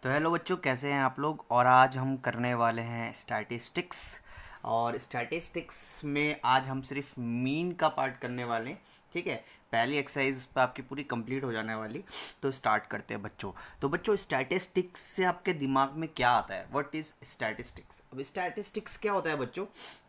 तो हेलो बच्चों, कैसे हैं आप लोग। और आज हम करने वाले हैं स्टैटिस्टिक्स। और स्टैटिस्टिक्स में आज हम सिर्फ मीन का पार्ट करने वाले हैं। ठीक है, पहली एक्सरसाइज पे आपकी पूरी कंप्लीट हो जाने वाली। तो स्टार्ट करते हैं बच्चों। तो बच्चों, स्टैटिस्टिक्स से आपके दिमाग में क्या आता है? What is statistics? अब स्टैटिस्टिक्स क्या होता है बच्चों?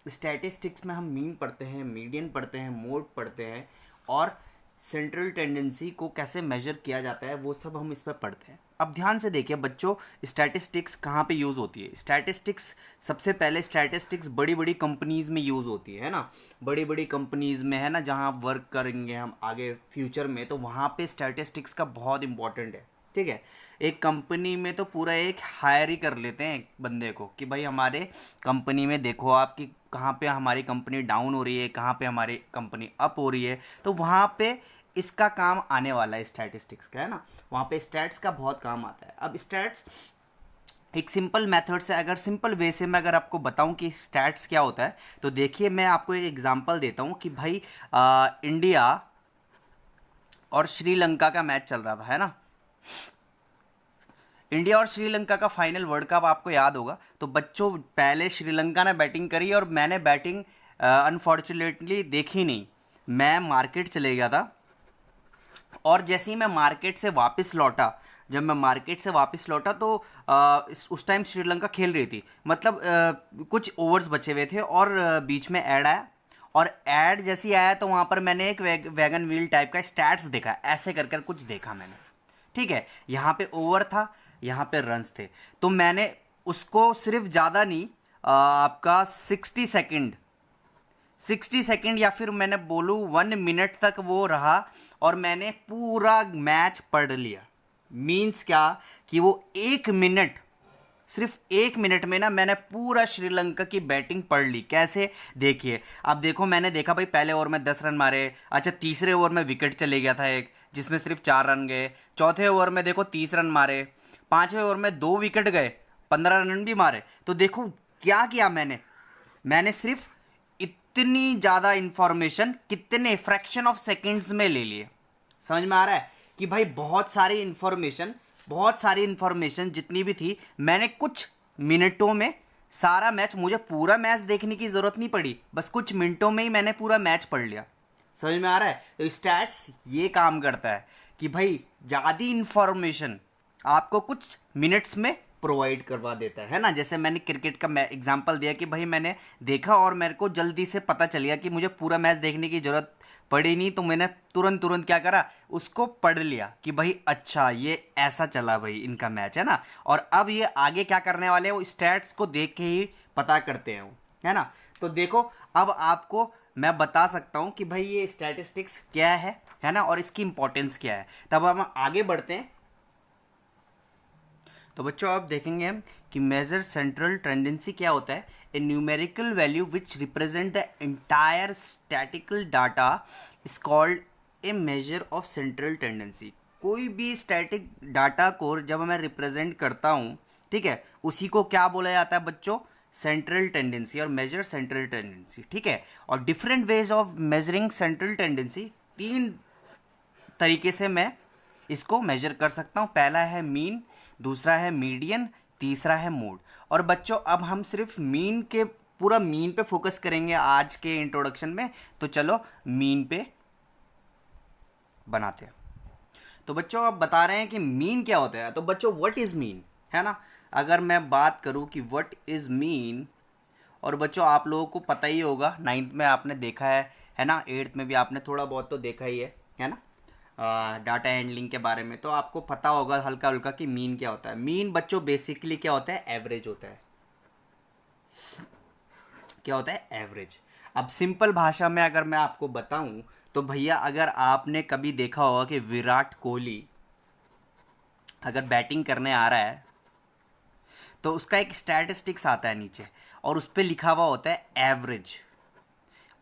स्टैटिस्टिक्स में हम मीन पढ़ते हैं, मीडियन पढ़ते हैं, मोड पढ़ते हैं, और सेंट्रल टेंडेंसी को कैसे मेजर किया जाता है वो सब हम इस पर पढ़ते हैं। अब ध्यान से देखिए बच्चों, स्टैटिस्टिक्स कहाँ पे यूज़ होती है? स्टैटिस्टिक्स सबसे पहले स्टैटिस्टिक्स बड़ी बड़ी कंपनीज में यूज़ होती है ना। बड़ी बड़ी कंपनीज में है ना, जहाँ आप वर्क करेंगे हम आगे फ्यूचर में, तो वहाँ पे स्टैटिस्टिक्स का बहुत इंपॉर्टेंट है। ठीक है, एक कंपनी में तो पूरा एक हायर ही कर लेते हैं एक बंदे को कि भाई हमारे कंपनी में देखो आपकी कहाँ पे हमारी कंपनी डाउन हो रही है, कहाँ पे हमारी कंपनी अप हो रही है। तो वहाँ पे इसका काम आने वाला है स्टैटिस्टिक्स का, है ना। वहाँ पे स्टैट्स का बहुत काम आता है। अब स्टैट्स एक सिंपल मेथड से, अगर सिंपल वे से मैं अगर आपको बताऊं कि स्टैट्स क्या होता है, तो देखिए मैं आपको एक एग्जांपल देता हूं कि भाई इंडिया और श्रीलंका का मैच चल रहा था, है ना। इंडिया और श्रीलंका का फाइनल वर्ल्ड कप आपको याद होगा। तो बच्चों, पहले श्रीलंका ने बैटिंग करी और मैंने बैटिंग अनफॉर्चुनेटली देखी नहीं। मैं मार्केट चले गया था, और जैसे ही मैं मार्केट से वापस लौटा, जब मैं मार्केट से वापस लौटा तो उस टाइम श्रीलंका खेल रही थी। मतलब कुछ ओवर्स बचे हुए थे, और बीच में ऐड आया। और ऐड जैसे ही आया तो वहाँ पर मैंने एक वैगन व्हील टाइप का स्टैट्स देखा, ऐसे कर कर कुछ देखा मैंने। ठीक है, यहाँ पे ओवर था, यहाँ पे रन्स थे। तो मैंने उसको सिर्फ ज़्यादा नहीं, आपका 60 सेकंड या फिर मैंने बोलूँ 1 मिनट तक वो रहा, और मैंने पूरा मैच पढ़ लिया। मीन्स क्या कि वो 1 मिनट, सिर्फ 1 मिनट में ना मैंने पूरा श्रीलंका की बैटिंग पढ़ ली। कैसे? देखिए, अब देखो, मैंने देखा भाई पहले ओवर में 10 रन मारे। अच्छा, तीसरे ओवर में विकेट चले गया था एक, जिसमें सिर्फ 4 रन गए। चौथे ओवर में देखो 30 रन मारे। पांचवें ओवर में 2 विकेट गए, 15 रन भी मारे। तो देखो क्या किया मैंने सिर्फ इतनी ज़्यादा इंफॉर्मेशन कितने फ्रैक्शन ऑफ सेकंड्स में ले लिए। समझ में आ रहा है कि भाई बहुत सारी इंफॉर्मेशन जितनी भी थी, मैंने कुछ मिनटों में सारा मैच, मुझे पूरा मैच देखने की ज़रूरत नहीं पड़ी, बस कुछ मिनटों में ही मैंने पूरा मैच पढ़ लिया। समझ में आ रहा है? तो स्टैट्स ये काम करता है कि भाई ज़्यादा इंफॉर्मेशन आपको कुछ मिनट्स में प्रोवाइड करवा देता है ना। जैसे मैंने क्रिकेट का एग्जांपल दिया कि भाई मैंने देखा और मेरे को जल्दी से पता चल गया कि मुझे पूरा मैच देखने की ज़रूरत पड़ी नहीं, तो मैंने तुरंत तुरंत क्या करा, उसको पढ़ लिया कि भाई अच्छा ये ऐसा चला भाई इनका मैच, है ना। और अब ये आगे क्या करने वाले हैं वो स्टैट्स को देख के ही पता करते हैं वो, है ना। तो देखो, अब आपको मैं बता सकता हूँ कि भाई ये स्टैटिस्टिक्स क्या है ना, और इसकी इंपॉर्टेंस क्या है। तब हम आगे बढ़ते हैं। तो बच्चों, आप देखेंगे हम कि मेजर सेंट्रल टेंडेंसी क्या होता है। ए numerical value which represent the entire statistical data is called a measure of central tendency. कोई भी स्टैटिक डाटा को जब मैं रिप्रेजेंट करता हूँ, ठीक है, उसी को क्या बोला जाता है बच्चों? सेंट्रल टेंडेंसी, और मेजर सेंट्रल टेंडेंसी। ठीक है, और different ways of measuring central tendency, 3 तरीके से मैं इसको मेजर कर सकता हूँ। पहला है मीन, दूसरा है मीडियन, तीसरा है मोड। और बच्चों, अब हम सिर्फ मीन के, पूरा मीन पे फोकस करेंगे आज के इंट्रोडक्शन में। तो चलो मीन पे बनाते हैं। तो बच्चों, अब बता रहे हैं कि मीन क्या होता है। तो बच्चों, व्हाट इज मीन, है ना। अगर मैं बात करूं कि व्हाट इज मीन, और बच्चों आप लोगों को पता ही होगा, 9th में आपने देखा है ना, 8th में भी आपने थोड़ा बहुत तो देखा ही है ना, डाटा हैंडलिंग के बारे में। तो आपको पता होगा हल्का हल्का कि मीन क्या होता है। मीन बच्चों बेसिकली क्या होता है? एवरेज होता है। क्या होता है? एवरेज। अब सिंपल भाषा में अगर मैं आपको बताऊं, तो भैया अगर आपने कभी देखा होगा कि विराट कोहली अगर बैटिंग करने आ रहा है, तो उसका एक स्टैटिस्टिक्स आता है नीचे, और उस पर लिखा हुआ होता है एवरेज।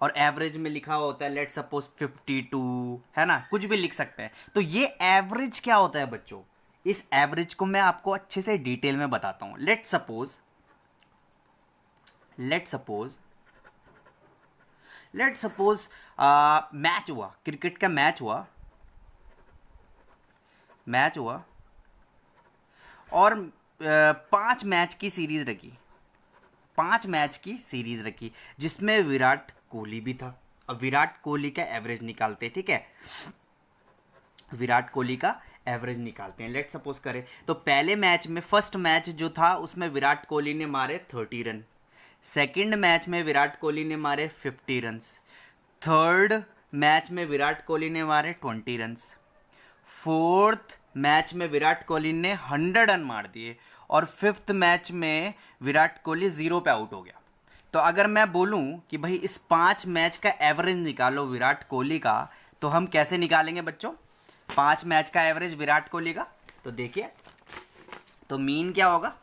और एवरेज में लिखा हुआ होता है लेट सपोज 52, है ना, कुछ भी लिख सकते हैं। तो ये एवरेज क्या होता है बच्चों? इस एवरेज को मैं आपको अच्छे से डिटेल में बताता हूं। लेट सपोज मैच हुआ, क्रिकेट का मैच हुआ, और 5 मैच की सीरीज रखी, 5 मैच की सीरीज रखी जिसमें विराट कोहली भी था। अब विराट कोहली का एवरेज निकालते हैं, ठीक है, विराट कोहली का एवरेज निकालते हैं। लेट सपोज करें तो पहले मैच में, फर्स्ट मैच जो था उसमें विराट कोहली ने मारे 30 रन, सेकंड मैच में विराट कोहली ने मारे 50 रन, थर्ड मैच में विराट कोहली ने मारे 20 रन, फोर्थ मैच में विराट कोहली ने 100 रन मार दिए, और फिफ्थ मैच में विराट कोहली 0 पे आउट हो गया। तो अगर मैं बोलूं कि भाई इस 5 मैच का एवरेज निकालो विराट कोहली का, तो हम कैसे निकालेंगे बच्चों 5 मैच का एवरेज विराट कोहली का? तो देखिए, तो मीन क्या होगा,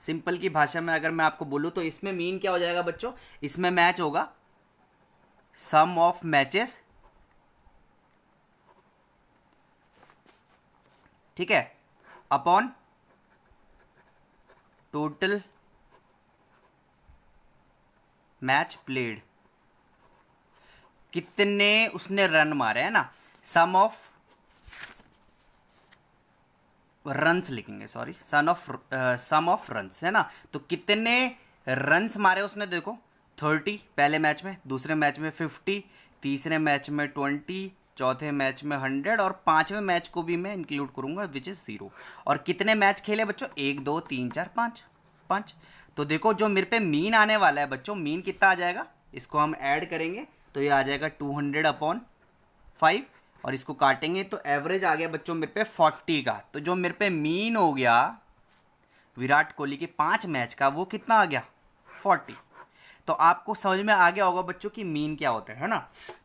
सिंपल की भाषा में अगर मैं आपको बोलूं तो इसमें मीन क्या हो जाएगा बच्चों, इसमें मैच होगा सम ऑफ मैचेस, ठीक है, अपॉन टोटल मैच प्लेड, कितने उसने रन मारे, है ना, सम ऑफ रन्स लिखेंगे, सॉरी, सम ऑफ रन्स, है ना। तो कितने रन्स मारे उसने, देखो 30 पहले मैच में, दूसरे मैच में 50, तीसरे मैच में 20, चौथे मैच में 100, और पांचवें मैच को भी मैं इंक्लूड करूंगा विच इज 0। और कितने मैच खेले बच्चों, 1 2 3 4 5 5। तो देखो जो मेरे पे मीन आने वाला है बच्चों, मीन कितना आ जाएगा, इसको हम ऐड करेंगे तो ये आ जाएगा 200/5, और इसको काटेंगे तो एवरेज आ गया बच्चों मेरे पे 40 का। तो जो मेरे पे मीन हो गया विराट कोहली के 5 मैच का, वो कितना आ गया, 40। तो आपको समझ में आ गया होगा बच्चों कि मीन क्या होता है ना।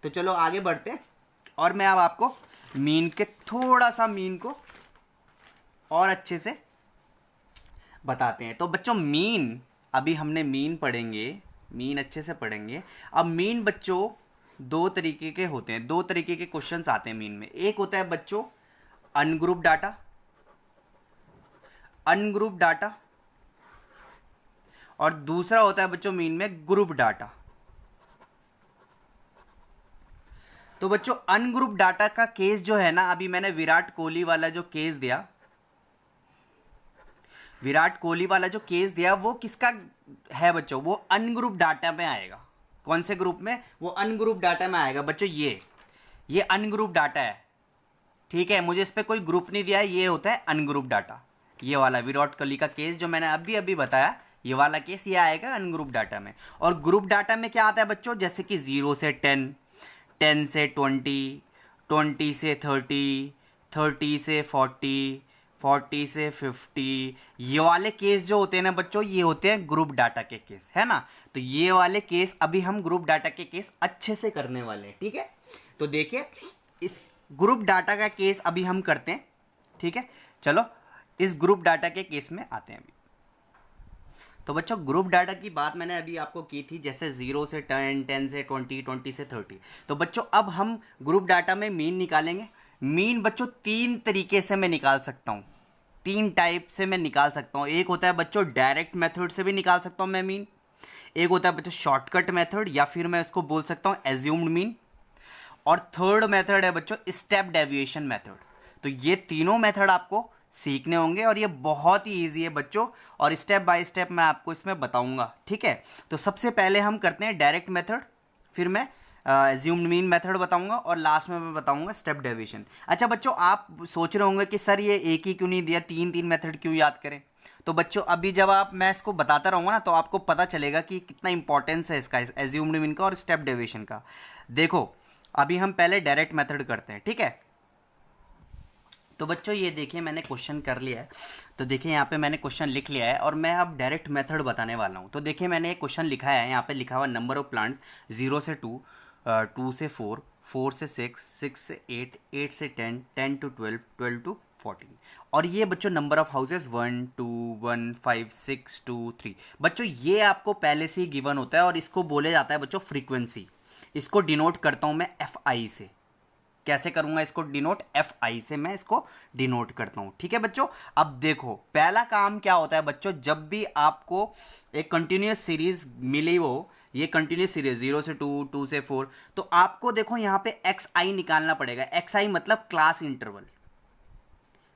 तो चलो आगे बढ़ते हैं, और मैं अब आपको मीन के थोड़ा सा मीन को और अच्छे से बताते हैं। तो बच्चों मीन, अभी हमने मीन पढ़ेंगे, मीन अच्छे से पढ़ेंगे। अब मीन बच्चों 2 तरीके के होते हैं, 2 तरीके के क्वेश्चंस आते हैं मीन में। एक होता है बच्चों अनग्रुप डाटा, अनग्रुप डाटा, और दूसरा होता है बच्चों मीन में ग्रुप डाटा। तो बच्चों अनग्रुप डाटा का केस जो है ना, अभी मैंने विराट कोहली वाला जो केस दिया, विराट कोहली वाला जो केस दिया वो किसका है बच्चों, वो अनग्रुप डाटा में आएगा। कौन से ग्रुप में, वो अनग्रुप डाटा में आएगा बच्चों। ये अनग्रुप डाटा है, ठीक है, मुझे इस पर कोई ग्रुप नहीं दिया है, ये होता है अनग्रुप डाटा। ये वाला विराट कोहली का केस जो मैंने अभी अभी बताया, ये वाला केस ये आएगा अनग्रुप डाटा में। और ग्रुप डाटा में क्या आता है बच्चों, जैसे कि 0 से 10, 10 से 20, 20 से 30, 30 से 40, 40 से 50, ये वाले केस जो होते हैं ना बच्चों, ये होते हैं ग्रुप डाटा के केस, है ना। तो ये वाले केस अभी हम ग्रुप डाटा के केस अच्छे से करने वाले हैं, ठीक है। तो देखिए इस ग्रुप डाटा का केस अभी हम करते हैं, ठीक है। चलो इस ग्रुप डाटा के केस में आते हैं अभी। तो बच्चों ग्रुप डाटा की बात मैंने अभी आपको की थी, जैसे 0 से 10, 10 से 20, 20 से 30। तो बच्चों अब हम ग्रुप डाटा में मीन निकालेंगे। मीन बच्चों 3 तरीके से मैं निकाल सकता हूँ, 3 टाइप से मैं निकाल सकता हूँ। एक होता है बच्चों डायरेक्ट मेथड से भी निकाल सकता हूँ मैं मीन, एक होता है बच्चों शॉर्टकट मेथड, या फिर मैं इसको बोल सकता हूँ एज्यूम्ड मीन, और थर्ड मेथड है बच्चों स्टेप डेविएशन मेथड। तो ये तीनों मेथड आपको सीखने होंगे, और ये बहुत ही ईजी है बच्चों, और स्टेप बाय स्टेप मैं आपको इसमें बताऊंगा, ठीक है। तो सबसे पहले हम करते हैं डायरेक्ट मेथड, फिर मैं एज्यूम्ड मीन मेथड बताऊंगा, और लास्ट में मैं बताऊंगा स्टेप डेविएशन। अच्छा बच्चों आप सोच रहे होंगे कि सर ये एक ही क्यों नहीं दिया, 3 मेथड क्यों याद करें। तो बच्चों अभी जब मैं इसको बताता रहूँगा ना, तो आपको पता चलेगा कि कितना इंपॉर्टेंस है इसका, एज्यूम्ड मीन का और स्टेप डेविएशन का। देखो अभी हम पहले डायरेक्ट मेथड करते हैं, ठीक है। तो बच्चों ये देखिए मैंने क्वेश्चन कर लिया है, तो देखिए यहाँ पे मैंने क्वेश्चन लिख लिया है, और मैं अब डायरेक्ट मेथड बताने वाला हूँ। तो देखिए मैंने एक क्वेश्चन लिखा है, यहाँ पे लिखा हुआ नंबर ऑफ प्लांट्स 0 से 2, 2 से 4, 4 से 6, 6 से 8, 8 से 10, 10 to 12, 12 to 14। और ये बच्चों नंबर ऑफ हाउसेज 1 2 1 5 6 2 3। बच्चों ये आपको पहले से ही गिवन होता है, और इसको बोले जाता है बच्चों फ्रीक्वेंसी। इसको डिनोट करता हूँ मैं FI से। कैसे करूंगा इसको डिनोट, FI से मैं इसको डिनोट करता हूं, ठीक है बच्चों। अब देखो पहला काम क्या होता है बच्चों, जब भी आपको एक कंटिन्यूस सीरीज मिली हो, ये कंटिन्यूस सीरीज 0 से 2, 2 से 4, तो आपको देखो यहाँ पे XI निकालना पड़ेगा। XI मतलब class interval.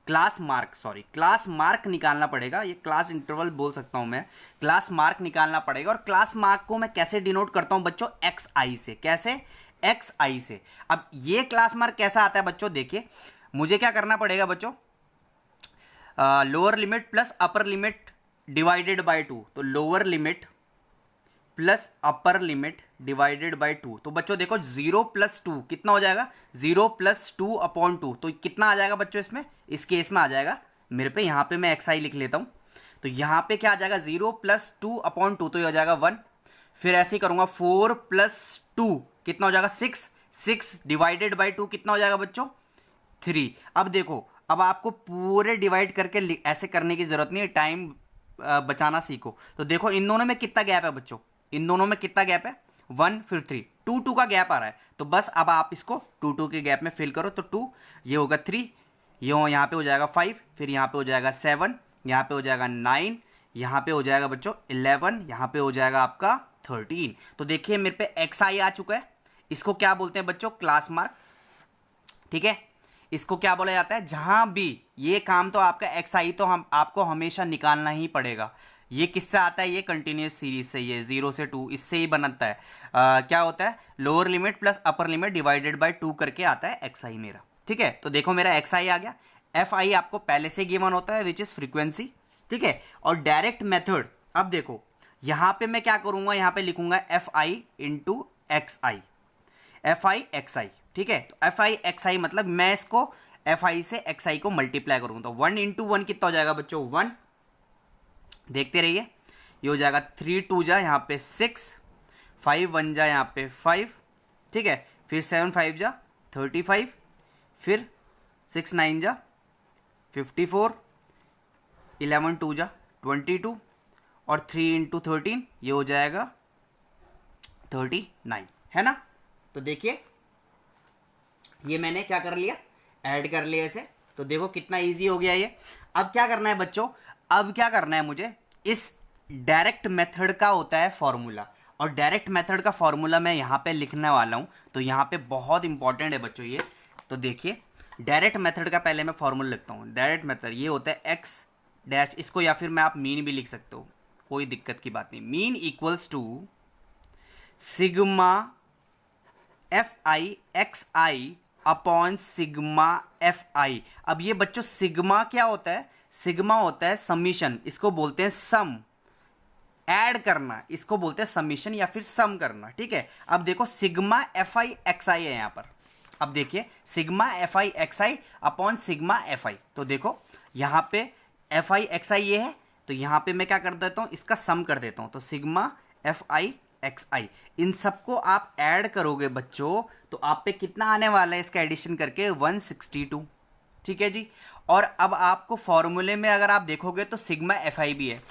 Class mark, sorry class mark निकालना पड़ेगा, ये क्लास इंटरवल बोल सकता हूं मैं, क्लास मार्क निकालना पड़ेगा। और क्लास मार्क को मैं कैसे डिनोट करता हूं बच्चों, एक्स आई से। कैसे, एक्स आई से। अब ये क्लास मार्क कैसा आता है बच्चों, देखिए मुझे क्या करना पड़ेगा बच्चों, lower limit plus upper limit divided by 2, तो lower limit plus upper limit divided by 2। तो बच्चों देखो 0 + 2 कितना हो जाएगा, 0 + 2/2, तो कितना आ जाएगा बच्चों इसमें, इस केस में आ जाएगा मेरे पे, यहाँ पे मैं एक्स आई लिख लेता हूँ, तो यहाँ पे क्या आ जाएगा 0 + 2/2, तो ये हो जाएगा 1। फिर ऐसे ही करूँगा 4 + 2 कितना हो जाएगा 6, 6 डिवाइडेड बाई 2 कितना हो जाएगा बच्चों 3। अब देखो, अब आपको पूरे डिवाइड करके ऐसे करने की जरूरत नहीं है, टाइम बचाना सीखो। तो देखो इन दोनों में कितना गैप है बच्चों, इन दोनों में कितना गैप है, 1 फिर 3, 2 2 का गैप आ रहा है। तो बस अब आप इसको 2 2 के गैप में फिल करो, तो 2 ये होगा 3, ये यहाँ पे हो जाएगा 5, फिर यहाँ पे हो जाएगा 7, यहाँ पे हो जाएगा 9, यहाँ पे हो जाएगा बच्चों 11, यहाँ पे हो जाएगा आपका 13। तो देखिए मेरे पे एक्स आई आ चुका है, इसको क्या बोलते हैं बच्चों, क्लास मार्क। ठीक है, इसको क्या बोला जाता है, जहां भी ये काम तो आपका एक्स आई तो हम आपको हमेशा निकालना ही पड़ेगा। ये किससे आता है, ये कंटिन्यूस सीरीज से, ये 0 से 2 इससे ही बनता है। क्या होता है, lower limit plus upper limit divided by 2 करके आता है एक्स आई मेरा। ठीक है, तो देखो मेरा एक्स आई आ गया। एफ आई आपको पहले से गिवन होता है विच इज फ्रीक्वेंसी। ठीक है, और डायरेक्ट मेथड, अब देखो यहां पे मैं क्या करूंगा, यहां पे लिखूंगा F I into X I, F I X I. ठीक है, तो एफ आई एक्स आई मतलब मैं इसको एफ आई से एक्स आई को मल्टीप्लाई करूंगा, तो 1 × 1 कितना हो जाएगा बच्चों 1, देखते रहिए, ये हो जाएगा 3 2 जा यहाँ पे 6, 5 1 जा यहाँ पे 5। ठीक है, फिर 7 5 जा 35, फिर 6 9 जा 54, 11 2 जा 22, और 3 × 13 ये हो जाएगा 39, है ना। तो देखिए ये मैंने क्या कर लिया, ऐड कर लिया इसे, तो देखो कितना इजी हो गया ये। अब क्या करना है बच्चों, अब क्या करना है मुझे, इस डायरेक्ट मेथड का होता है फॉर्मूला, और डायरेक्ट मेथड का फॉर्मूला मैं यहाँ पे लिखने वाला हूँ, तो यहाँ पे बहुत इंपॉर्टेंट है बच्चों ये। तो देखिए डायरेक्ट मेथड का पहले मैं फॉर्मूला लिखता हूँ। डायरेक्ट मेथड ये होता है एक्स डैश, इसको या फिर मैं आप मीन भी लिख सकते हो, कोई दिक्कत की बात नहीं। Mean equals to sigma F I X I upon sigma F I. अब ये बच्चों सिग्मा क्या होता है, सिग्मा होता है समीशन, इसको बोलते हैं सम, ऐड करना इसको बोलते हैं समीशन या फिर सम करना। ठीक है, अब देखो सिग्मा एफ आई एक्स आई है यहाँ पर, अब देखिए sigma F I X I upon sigma F आई, तो देखो यहाँ पे एफ आई एक्स आई ये है, तो यहाँ पे मैं क्या कर देता हूँ, इसका सम कर देता हूँ, तो सिग्मा एफ आई एक्स आई, इन सबको आप ऐड करोगे बच्चों तो आप पे कितना आने वाला है, इसका एडिशन करके 162। ठीक है जी, और अब आपको फॉर्मूले में अगर आप देखोगे तो सिग्मा एफ आई भी है,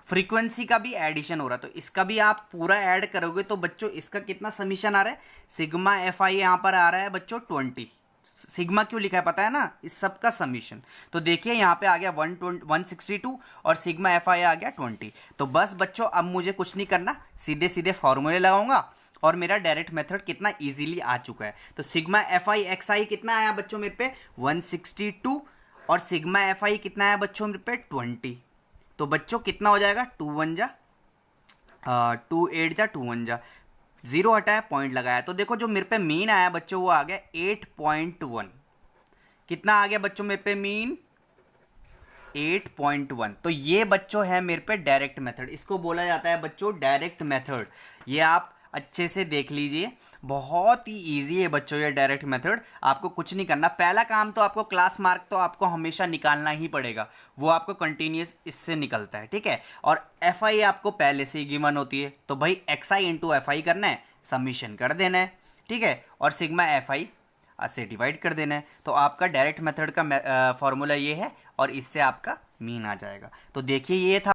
फ्रीक्वेंसी का भी एडिशन हो रहा है, तो इसका भी आप पूरा ऐड करोगे तो बच्चों इसका कितना समीशन आ रहा है, सिग्मा एफ आई यहाँ पर आ रहा है बच्चों 20। सिग्मा क्यों लिखा है पता है ना, इस सब का समीशन। तो देखिए यहाँ पे आ गया 162 और सिग्मा एफ आई आ गया 20। तो बस बच्चों अब मुझे कुछ नहीं करना, सीधे सीधे फॉर्मूले लगाऊंगा और मेरा डायरेक्ट मेथड कितना इजीली आ चुका है। तो सिग्मा एफ आई एक्स आई कितना आया बच्चों मेरे पे 162, और सिग्मा एफ आई कितना आया बच्चों मेरे पे 20। तो बच्चों कितना हो जाएगा 2 1 जा 2 8 जा 2 1 जा, 0 हटाया पॉइंट लगाया, तो देखो जो मेरे पे मीन आया बच्चों वो आ गया 8.1। कितना आ गया बच्चों मेरे पे मीन 8.1। तो ये बच्चों है मेरे पे डायरेक्ट मेथड, इसको बोला जाता है बच्चों डायरेक्ट मेथड। ये आप अच्छे से देख लीजिए, बहुत ही इजी है बच्चों ये डायरेक्ट मेथड। आपको कुछ नहीं करना, पहला काम तो आपको क्लास मार्क तो आपको हमेशा निकालना ही पड़ेगा, वो आपको कंटिन्यूस इससे निकलता है। ठीक है, और एफ आई आपको पहले से ही गिवन होती है, तो भाई x I into F I करना है, समीशन कर देना है। ठीक है, और सिग्मा एफ आई से डिवाइड कर देना है, तो आपका डायरेक्ट मेथड का फॉर्मूला ये है, और इससे आपका मीन आ जाएगा। तो देखिए ये था